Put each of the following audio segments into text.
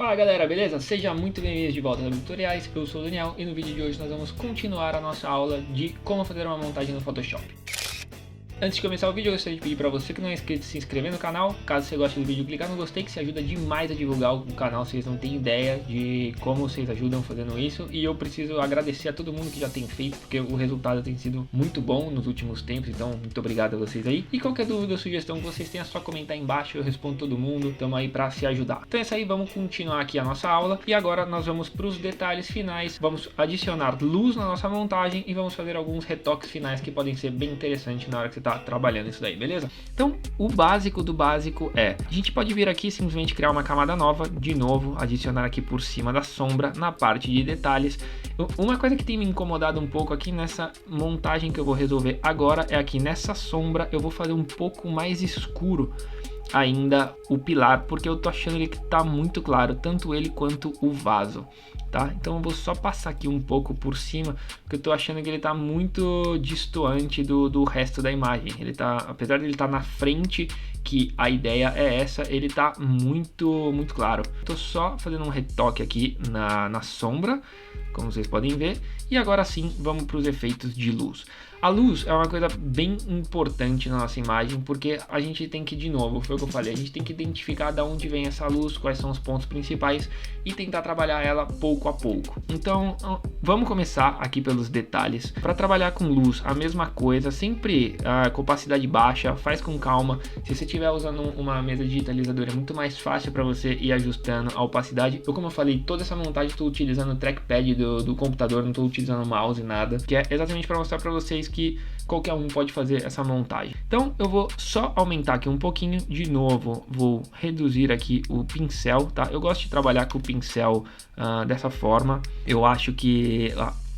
Fala galera, beleza? Sejam muito bem-vindos de volta a Tutoriais, eu sou o Daniel e no vídeo de hoje nós vamos continuar a nossa aula de como fazer uma montagem no Photoshop. Antes de começar o vídeo, eu gostaria de pedir para você que não é inscrito se inscrever no canal. Caso você goste do vídeo, clicar no gostei, que se ajuda demais a divulgar o canal. Vocês não têm ideia de como vocês ajudam fazendo isso. E eu preciso agradecer a todo mundo que já tem feito, porque o resultado tem sido muito bom nos últimos tempos. Então, muito obrigado a vocês aí. E qualquer dúvida ou sugestão que vocês tenham, é só comentar aí embaixo, eu respondo todo mundo. Estamos aí para se ajudar. Então é isso aí, vamos continuar aqui a nossa aula. E agora nós vamos para os detalhes finais. Vamos adicionar luz na nossa montagem e vamos fazer alguns retoques finais que podem ser bem interessantes na hora que você está trabalhando isso daí, beleza? Então, o básico do básico é, a gente pode vir aqui e simplesmente criar uma camada nova, de novo, adicionar aqui por cima da sombra, na parte de detalhes. Uma coisa que tem me incomodado um pouco aqui nessa montagem que eu vou resolver agora é aqui nessa sombra eu vou fazer um pouco mais escuro ainda o pilar, porque eu tô achando ele que tá muito claro, tanto ele quanto o vaso, tá? Então eu vou só passar aqui um pouco por cima, porque eu tô achando que ele tá muito distoante do resto da imagem. Ele tá, apesar de ele estar na frente, que a ideia é essa, ele tá muito claro. Tô só fazendo um retoque aqui na sombra, como vocês podem ver, e agora sim vamos para os efeitos de luz. A luz é uma coisa bem importante na nossa imagem, porque a gente tem que, de novo, foi o que eu falei, a gente tem que identificar de onde vem essa luz, quais são os pontos principais e tentar trabalhar ela pouco a pouco. Então, vamos começar aqui pelos detalhes. Para trabalhar com luz, a mesma coisa, sempre com opacidade baixa, faz com calma. Se você estiver usando uma mesa digitalizadora, é muito mais fácil para você ir ajustando a opacidade. Eu, como eu falei, toda essa montagem estou utilizando o trackpad do computador, não estou utilizando mouse, nada, que é exatamente para mostrar para vocês que qualquer um pode fazer essa montagem. Então eu vou só aumentar aqui um pouquinho, de novo vou reduzir aqui o pincel, tá? Eu gosto de trabalhar com o pincel dessa forma, eu acho que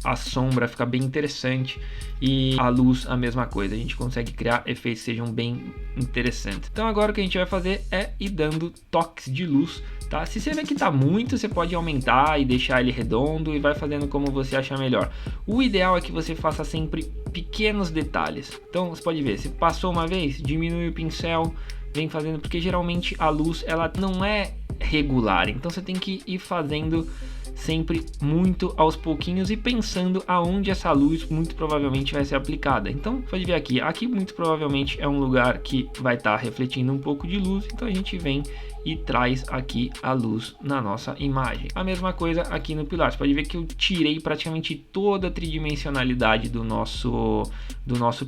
a sombra fica bem interessante e a luz a mesma coisa, a gente consegue criar efeitos que sejam bem interessantes. Então agora o que a gente vai fazer é ir dando toques de luz, tá? Se você vê que tá muito, você pode aumentar e deixar ele redondo e vai fazendo como você achar melhor. O ideal é que você faça sempre pequenos detalhes. Então você pode ver, se passou uma vez, diminui o pincel, vem fazendo, porque geralmente a luz ela não é regular, então você tem que ir fazendo sempre muito aos pouquinhos e pensando aonde essa luz muito provavelmente vai ser aplicada. Então pode ver aqui muito provavelmente é um lugar que vai estar refletindo um pouco de luz, então a gente vem e traz aqui a luz na nossa imagem. A mesma coisa aqui no pilar, você pode ver que eu tirei praticamente toda a tridimensionalidade do nosso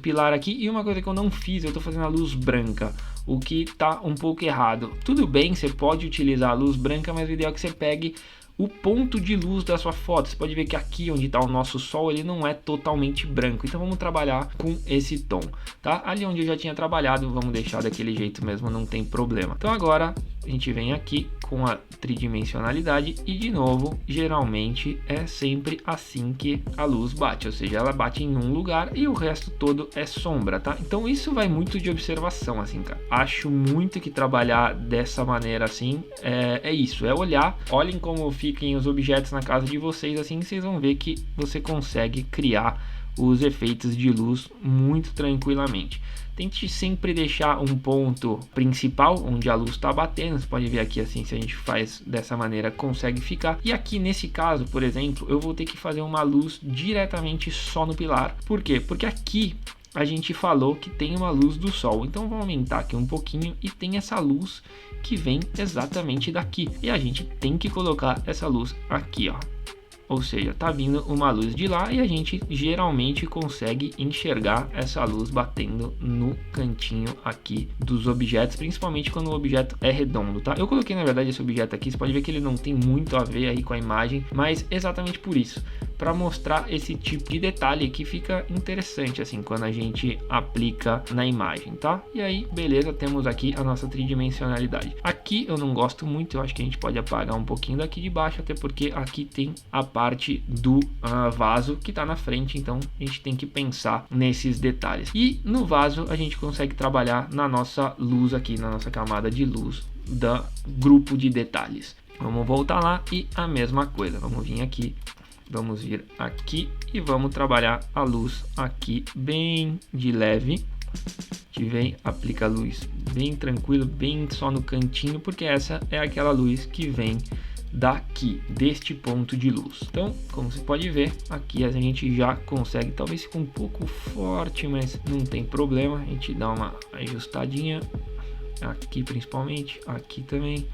pilar aqui, e uma coisa que eu não fiz, eu estou fazendo a luz branca, o que tá um pouco errado. Tudo bem, você pode utilizar a luz branca, mas o ideal é que você pegue o ponto de luz da sua foto. Você pode ver que aqui onde está o nosso sol, ele não é totalmente branco, então vamos trabalhar com esse tom, tá? Ali onde eu já tinha trabalhado, vamos deixar daquele jeito mesmo, não tem problema. Então agora a gente vem aqui com a tridimensionalidade e de novo, geralmente é sempre assim que a luz bate, ou seja, ela bate em um lugar e o resto todo é sombra, tá? Então isso vai muito de observação, assim, cara. Acho muito que trabalhar dessa maneira assim é isso, é olhar, olhem como fiquem os objetos na casa de vocês, assim vocês vão ver que você consegue criar os efeitos de luz muito tranquilamente. Tente sempre deixar um ponto principal onde a luz está batendo. Você pode ver aqui assim, se a gente faz dessa maneira consegue ficar. E aqui nesse caso, por exemplo, eu vou ter que fazer uma luz diretamente só no pilar. Por quê? Porque aqui a gente falou que tem uma luz do sol, então vou aumentar aqui um pouquinho e tem essa luz que vem exatamente daqui, e a gente tem que colocar essa luz aqui, ó. Ou seja, tá vindo uma luz de lá e a gente geralmente consegue enxergar essa luz batendo no cantinho aqui dos objetos, principalmente quando o objeto é redondo, tá? Eu coloquei na verdade esse objeto aqui, você pode ver que ele não tem muito a ver aí com a imagem, mas exatamente por isso, para mostrar esse tipo de detalhe que fica interessante assim quando a gente aplica na imagem, tá? E aí, beleza, temos aqui a nossa tridimensionalidade. Aqui eu não gosto muito, eu acho que a gente pode apagar um pouquinho daqui de baixo, até porque aqui tem a parte do vaso que está na frente, então a gente tem que pensar nesses detalhes. E no vaso a gente consegue trabalhar na nossa luz aqui, na nossa camada de luz do grupo de detalhes. Vamos voltar lá e a mesma coisa, vamos vir aqui, vamos vir aqui e vamos trabalhar a luz aqui bem de leve. A gente vem, aplica a luz bem tranquilo, bem só no cantinho, porque essa é aquela luz que vem daqui, deste ponto de luz. Então, como você pode ver, aqui a gente já consegue, talvez fique um pouco forte, mas não tem problema, a gente dá uma ajustadinha, aqui principalmente, aqui também,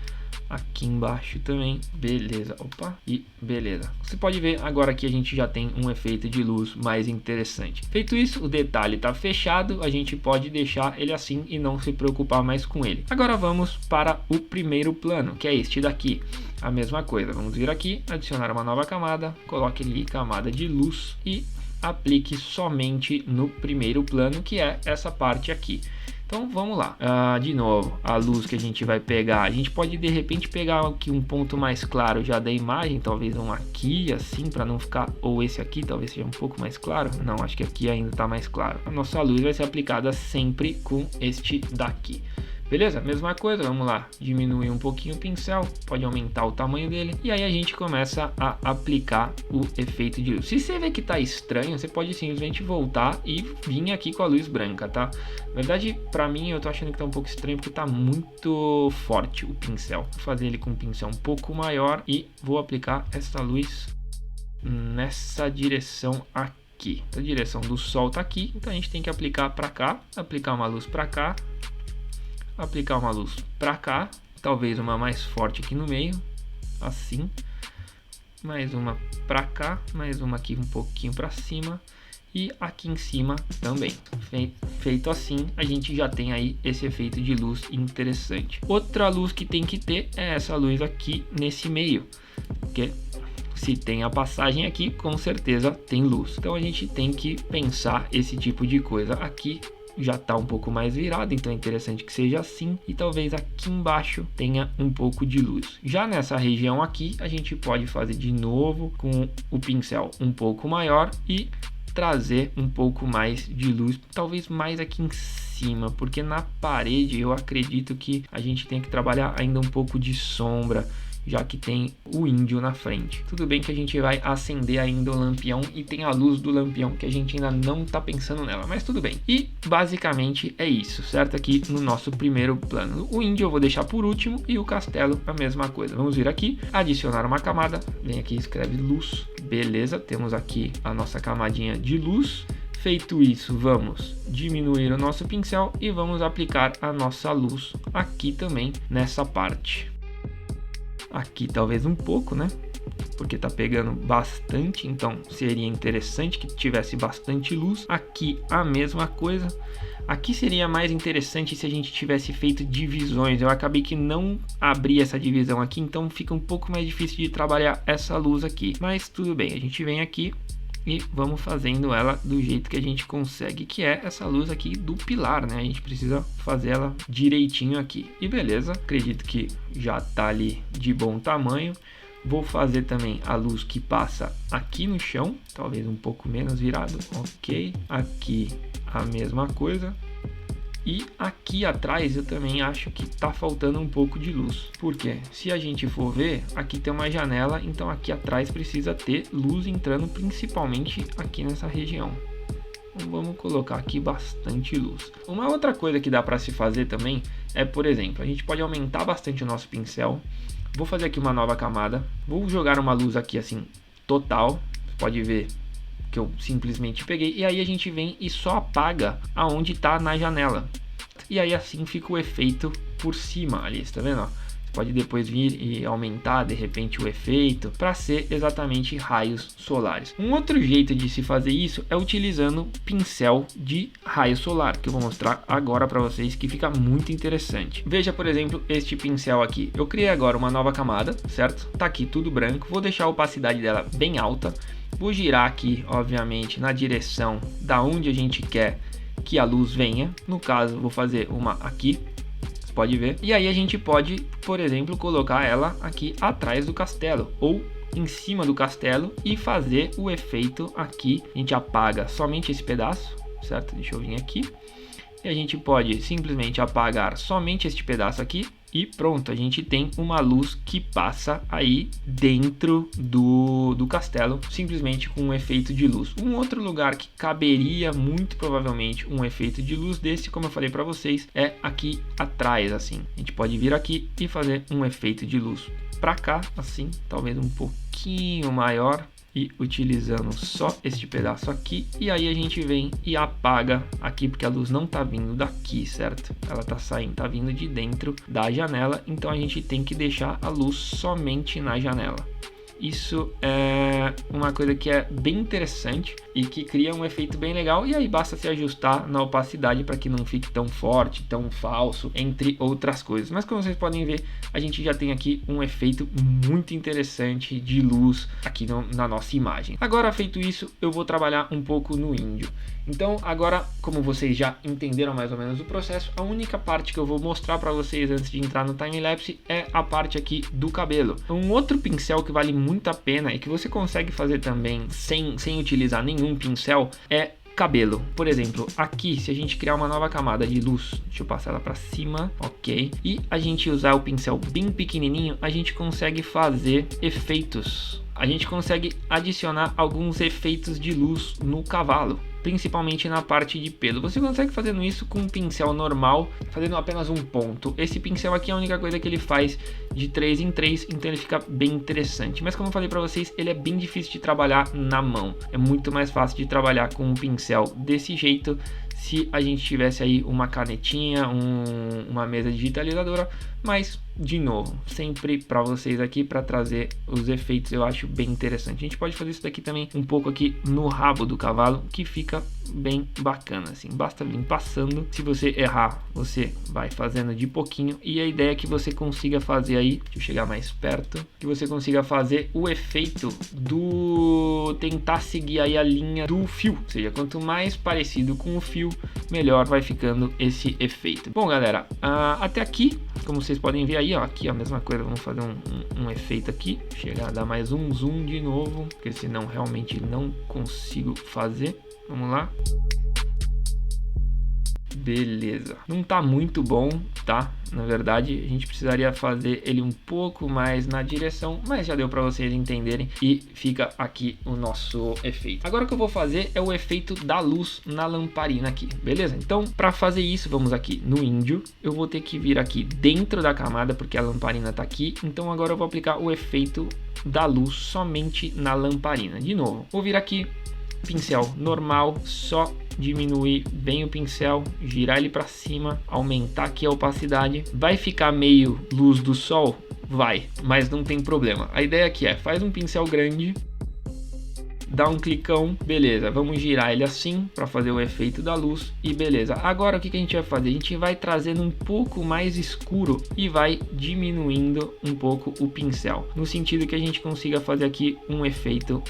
aqui embaixo também, beleza, opa, e beleza. Você pode ver agora que a gente já tem um efeito de luz mais interessante. Feito isso, o detalhe está fechado, a gente pode deixar ele assim e não se preocupar mais com ele. Agora vamos para o primeiro plano, que é este daqui. A mesma coisa, vamos vir aqui, adicionar uma nova camada, coloque ali camada de luz e aplique somente no primeiro plano, que é essa parte aqui. Então vamos lá, de novo, a luz que a gente vai pegar, a gente pode de repente pegar aqui um ponto mais claro já da imagem, talvez um aqui assim, para não ficar, ou esse aqui talvez seja um pouco mais claro, não, acho que aqui ainda está mais claro. A nossa luz vai ser aplicada sempre com este daqui. Beleza? Mesma coisa, vamos lá, diminuir um pouquinho o pincel, pode aumentar o tamanho dele, e aí a gente começa a aplicar o efeito de luz. Se você vê que tá estranho, você pode simplesmente voltar e vir aqui com a luz branca, tá? Na verdade, pra mim, eu tô achando que tá um pouco estranho, porque tá muito forte o pincel. Vou fazer ele com um pincel um pouco maior e vou aplicar essa luz nessa direção aqui. A direção do sol tá aqui, então a gente tem que aplicar pra cá, aplicar uma luz pra cá, aplicar uma luz para cá, talvez uma mais forte aqui no meio, assim, mais uma para cá, mais uma aqui um pouquinho para cima e aqui em cima também. Feito assim, a gente já tem aí esse efeito de luz interessante. Outra luz que tem que ter é essa luz aqui nesse meio, porque se tem a passagem aqui, com certeza tem luz. Então a gente tem que pensar esse tipo de coisa aqui. Já está um pouco mais virado, então é interessante que seja assim, e talvez aqui embaixo tenha um pouco de luz. Já nessa região aqui, a gente pode fazer de novo com o pincel um pouco maior e trazer um pouco mais de luz, talvez mais aqui em cima, porque na parede eu acredito que a gente tem que trabalhar ainda um pouco de sombra, já que tem o índio na frente. Tudo bem que a gente vai acender ainda o lampião e tem a luz do lampião que a gente ainda não tá pensando nela, mas tudo bem. E basicamente é isso, certo? Aqui no nosso primeiro plano. O índio eu vou deixar por último e o castelo a mesma coisa. Vamos vir aqui, adicionar uma camada, vem aqui, escreve luz, beleza, temos aqui a nossa camadinha de luz. Feito isso, vamos diminuir o nosso pincel e vamos aplicar a nossa luz aqui também nessa parte. Aqui talvez um pouco, né? Porque tá pegando bastante, então seria interessante que tivesse bastante luz. Aqui a mesma coisa. Aqui seria mais interessante se a gente tivesse feito divisões. Eu acabei que não abri essa divisão aqui, então fica um pouco mais difícil de trabalhar essa luz aqui. Mas tudo bem, a gente vem aqui e vamos fazendo ela do jeito que a gente consegue, que é essa luz aqui do pilar, né? A gente precisa fazer ela direitinho aqui. E beleza, acredito que já tá ali de bom tamanho. Vou fazer também a luz que passa aqui no chão, talvez um pouco menos virado, ok. Aqui a mesma coisa. E aqui atrás eu também acho que tá faltando um pouco de luz. Porque se a gente for ver, aqui tem uma janela, então aqui atrás precisa ter luz entrando, principalmente aqui nessa região. Então vamos colocar aqui bastante luz. Uma outra coisa que dá para se fazer também é, por exemplo, a gente pode aumentar bastante o nosso pincel. Vou fazer aqui uma nova camada. Vou jogar uma luz aqui assim, total. Você pode ver que eu simplesmente peguei, e aí a gente vem e só apaga aonde tá na janela, e aí assim fica o efeito por cima ali, tá vendo? Você pode depois vir e aumentar de repente o efeito para ser exatamente raios solares. Um outro jeito de se fazer isso é utilizando pincel de raio solar, que eu vou mostrar agora para vocês, que fica muito interessante. Veja, por exemplo, este pincel aqui. Eu criei agora uma nova camada, certo? Tá aqui tudo branco, vou deixar a opacidade dela bem alta. Vou girar aqui, obviamente, na direção da onde a gente quer que a luz venha. No caso, vou fazer uma aqui, você pode ver. E aí a gente pode, por exemplo, colocar ela aqui atrás do castelo ou em cima do castelo e fazer o efeito aqui. A gente apaga somente esse pedaço, certo? Deixa eu vir aqui. E a gente pode simplesmente apagar somente este pedaço aqui e pronto, a gente tem uma luz que passa aí dentro do castelo, simplesmente com um efeito de luz. Um outro lugar que caberia muito provavelmente um efeito de luz desse, como eu falei para vocês, é aqui atrás, assim. A gente pode vir aqui e fazer um efeito de luz para cá, assim, talvez um pouquinho maior, e utilizando só este pedaço aqui, e aí a gente vem e apaga aqui, porque a luz não tá vindo daqui, certo? Ela tá saindo, tá vindo de dentro da janela, então a gente tem que deixar a luz somente na janela. Isso é uma coisa que é bem interessante e que cria um efeito bem legal, e aí basta se ajustar na opacidade para que não fique tão forte, tão falso, entre outras coisas. Mas como vocês podem ver, a gente já tem aqui um efeito muito interessante de luz aqui na nossa imagem. Agora, feito isso, eu vou trabalhar um pouco no índio. Então agora, como vocês já entenderam mais ou menos o processo, a única parte que eu vou mostrar para vocês antes de entrar no time-lapse é a parte aqui do cabelo. Um outro pincel que vale muito a pena e que você consegue fazer também sem utilizar nenhum pincel é cabelo. Por exemplo, aqui, se a gente criar uma nova camada de luz, deixa eu passar ela para cima, ok, e a gente usar o pincel bem pequenininho, a gente consegue fazer efeitos. A gente consegue adicionar alguns efeitos de luz no cavalo, principalmente na parte de pelo. Você consegue fazendo isso com um pincel normal, fazendo apenas um ponto. Esse pincel aqui é a única coisa que ele faz de 3 em 3, então ele fica bem interessante. Mas como eu falei para vocês, ele é bem difícil de trabalhar na mão. É muito mais fácil de trabalhar com um pincel desse jeito se a gente tivesse aí uma canetinha, uma mesa digitalizadora. Mas, de novo, sempre para vocês aqui, para trazer os efeitos, eu acho bem interessante. A gente pode fazer isso daqui também um pouco aqui no rabo do cavalo, que fica bem bacana, assim. Basta vir passando. Se você errar, você vai fazendo de pouquinho. E a ideia é que você consiga fazer aí, deixa eu chegar mais perto, que você consiga fazer o efeito do... tentar seguir aí a linha do fio. Ou seja, quanto mais parecido com o fio, melhor vai ficando esse efeito. Bom, galera, até aqui, como vocês podem ver aí, ó, aqui a mesma coisa, vamos fazer um efeito aqui, chegar a dar mais um zoom de novo, porque senão realmente não consigo fazer. Vamos lá. Beleza, não tá muito bom, tá? Na verdade, a gente precisaria fazer ele um pouco mais na direção, mas já deu para vocês entenderem e fica aqui o nosso efeito. Agora o que eu vou fazer é o efeito da luz na lamparina aqui, beleza? Então, para fazer isso, vamos aqui no índio. Eu vou ter que vir aqui dentro da camada, porque a lamparina tá aqui. Então agora eu vou aplicar o efeito da luz somente na lamparina. De novo, vou vir aqui, pincel normal, só diminuir bem o pincel, girar ele para cima, aumentar aqui a opacidade. Vai ficar meio luz do sol? Vai, mas não tem problema. A ideia aqui é, faz um pincel grande, dá um clicão, beleza, vamos girar ele assim para fazer o efeito da luz e beleza. Agora o que a gente vai fazer? A gente vai trazendo um pouco mais escuro e vai diminuindo um pouco o pincel, no sentido que a gente consiga fazer aqui um efeito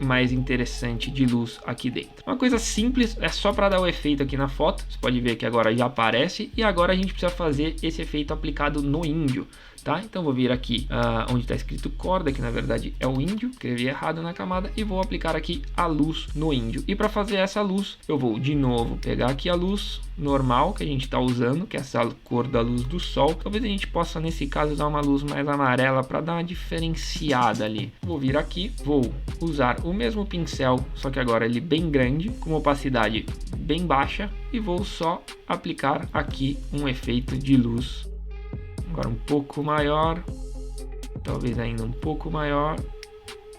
mais interessante de luz aqui dentro. Uma coisa simples, é só para dar o efeito aqui na foto. Você pode ver que agora já aparece e agora a gente precisa fazer esse efeito aplicado no índio, tá? Então vou vir aqui onde está escrito corda, que na verdade é o índio, escrevi errado na camada, e vou aplicar aqui a luz no índio. E para fazer essa luz, eu vou de novo pegar aqui a luz normal que a gente está usando, que é essa cor da luz do sol. Talvez a gente possa nesse caso usar uma luz mais amarela para dar uma diferenciada ali. Vou vir aqui, vou usar o mesmo pincel, só que agora ele bem grande, com uma opacidade bem baixa, e vou só aplicar aqui um efeito de luz. Agora um pouco maior, talvez ainda um pouco maior,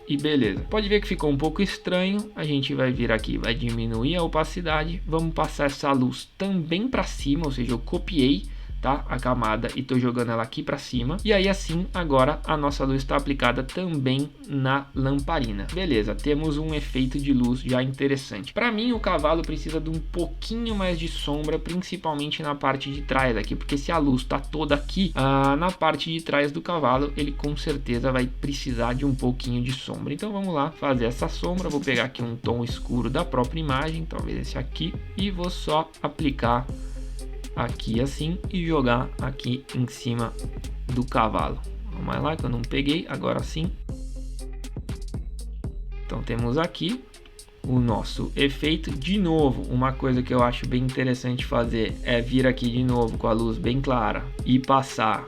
e beleza. Pode ver que ficou um pouco estranho. A gente vai vir aqui, vai diminuir a opacidade, vamos passar essa luz também para cima, ou seja, eu copiei, tá, a camada e tô jogando ela aqui para cima, e aí assim agora a nossa luz está aplicada também na lamparina. Beleza, temos um efeito de luz já interessante. Para mim o cavalo precisa de um pouquinho mais de sombra, principalmente na parte de trás aqui, porque se a luz está toda aqui na parte de trás do cavalo, ele com certeza vai precisar de um pouquinho de sombra. Então vamos lá fazer essa sombra. Vou pegar aqui um tom escuro da própria imagem, talvez esse aqui, e vou só aplicar aqui assim e jogar aqui em cima do cavalo. Vamos lá que eu não peguei, agora sim. Então temos aqui o nosso efeito. De novo, uma coisa que eu acho bem interessante fazer é vir aqui de novo com a luz bem clara e passar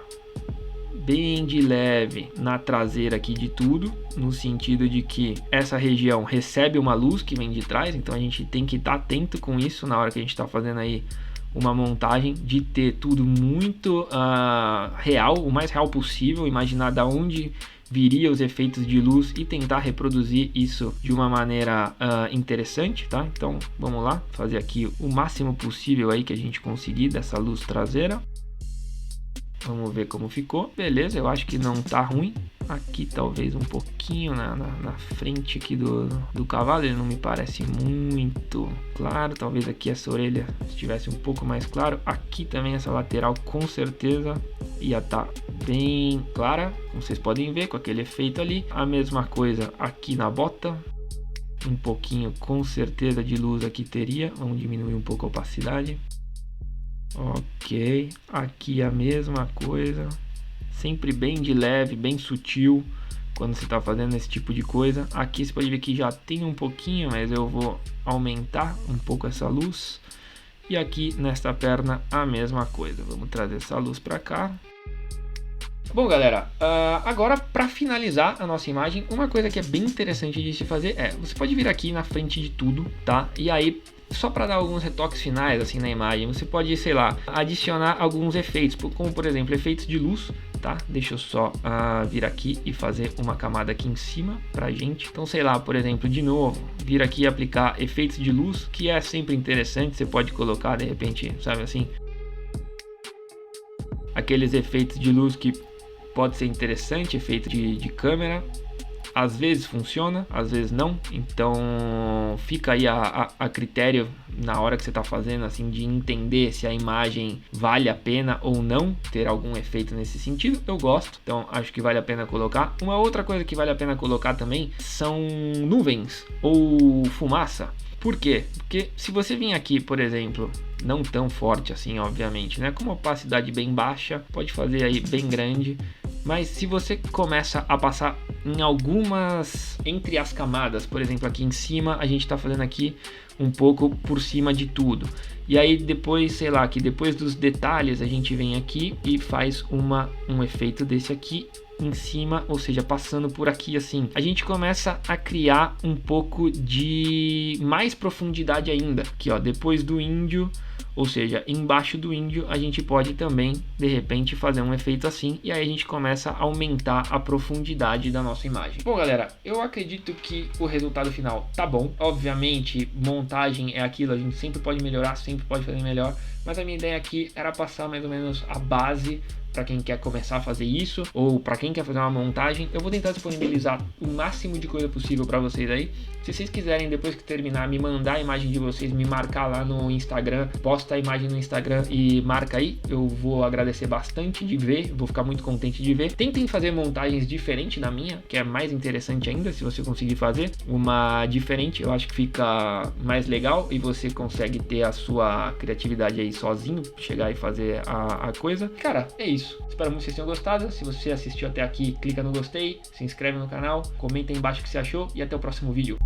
bem de leve na traseira aqui de tudo, no sentido de que essa região recebe uma luz que vem de trás, então a gente tem que estar atento com isso na hora que a gente está fazendo aí uma montagem, de ter tudo muito real, o mais real possível, imaginar da onde viria os efeitos de luz e tentar reproduzir isso de uma maneira interessante, tá? Então vamos lá, fazer aqui o máximo possível aí que a gente conseguir dessa luz traseira. Vamos ver como ficou. Beleza, eu acho que não tá ruim. Aqui talvez um pouquinho na frente aqui do cavalo, ele não me parece muito claro. Talvez aqui essa orelha estivesse um pouco mais claro. Aqui também essa lateral com certeza ia estar bem clara, como vocês podem ver, com aquele efeito ali. A mesma coisa aqui na bota. Um pouquinho com certeza de luz aqui teria. Vamos diminuir um pouco a opacidade. Ok, aqui a mesma coisa, sempre bem de leve, bem sutil quando você está fazendo esse tipo de coisa. Aqui você pode ver que já tem um pouquinho, mas eu vou aumentar um pouco essa luz. E aqui nesta perna a mesma coisa, vamos trazer essa luz para cá. Bom galera, agora para finalizar a nossa imagem, uma coisa que é bem interessante de se fazer é, você pode vir aqui na frente de tudo, tá? E aí, só para dar alguns retoques finais assim na imagem, você pode, sei lá, adicionar alguns efeitos, como por exemplo, efeitos de luz, tá? Deixa eu só vir aqui e fazer uma camada aqui em cima pra gente. Então, sei lá, por exemplo, de novo, vir aqui e aplicar efeitos de luz, que é sempre interessante, você pode colocar de repente, sabe assim, aqueles efeitos de luz que pode ser interessante, efeito de câmera. Às vezes funciona, às vezes não. Então fica aí a critério na hora que você está fazendo, assim, de entender se a imagem vale a pena ou não ter algum efeito nesse sentido. Eu gosto, então acho que vale a pena colocar. Uma outra coisa que vale a pena colocar também são nuvens ou fumaça. Por quê? Porque se você vir aqui, por exemplo, não tão forte assim, obviamente, né? Com uma opacidade bem baixa, pode fazer aí bem grande. Mas se você começa a passar em algumas, entre as camadas, por exemplo, aqui em cima, a gente está fazendo aqui um pouco por cima de tudo. E aí depois, sei lá, que depois dos detalhes a gente vem aqui e faz um efeito desse aqui em cima, ou seja, passando por aqui assim, a gente começa a criar um pouco de mais profundidade ainda. Aqui ó, depois do índio, ou seja, embaixo do índio a gente pode também de repente fazer um efeito assim, e aí a gente começa a aumentar a profundidade da nossa imagem. Bom galera, eu acredito que o resultado final tá bom. Obviamente montagem é aquilo, a gente sempre pode melhorar, sempre pode fazer melhor, mas a minha ideia aqui era passar mais ou menos a base para quem quer começar a fazer isso, ou para quem quer fazer uma montagem. Eu vou tentar disponibilizar o máximo de coisa possível para vocês aí. Se vocês quiserem, depois que terminar, me mandar a imagem de vocês, me marcar lá no Instagram, posta a imagem no Instagram e marca aí, eu vou agradecer bastante de ver, vou ficar muito contente de ver. Tentem fazer montagens diferentes da minha, que é mais interessante ainda, se você conseguir fazer uma diferente, eu acho que fica mais legal e você consegue ter a sua criatividade aí sozinho, chegar e fazer a coisa. Cara, é isso. Espero muito que vocês tenham gostado. Se você assistiu até aqui, clica no gostei, se inscreve no canal, comenta aí embaixo o que você achou e até o próximo vídeo.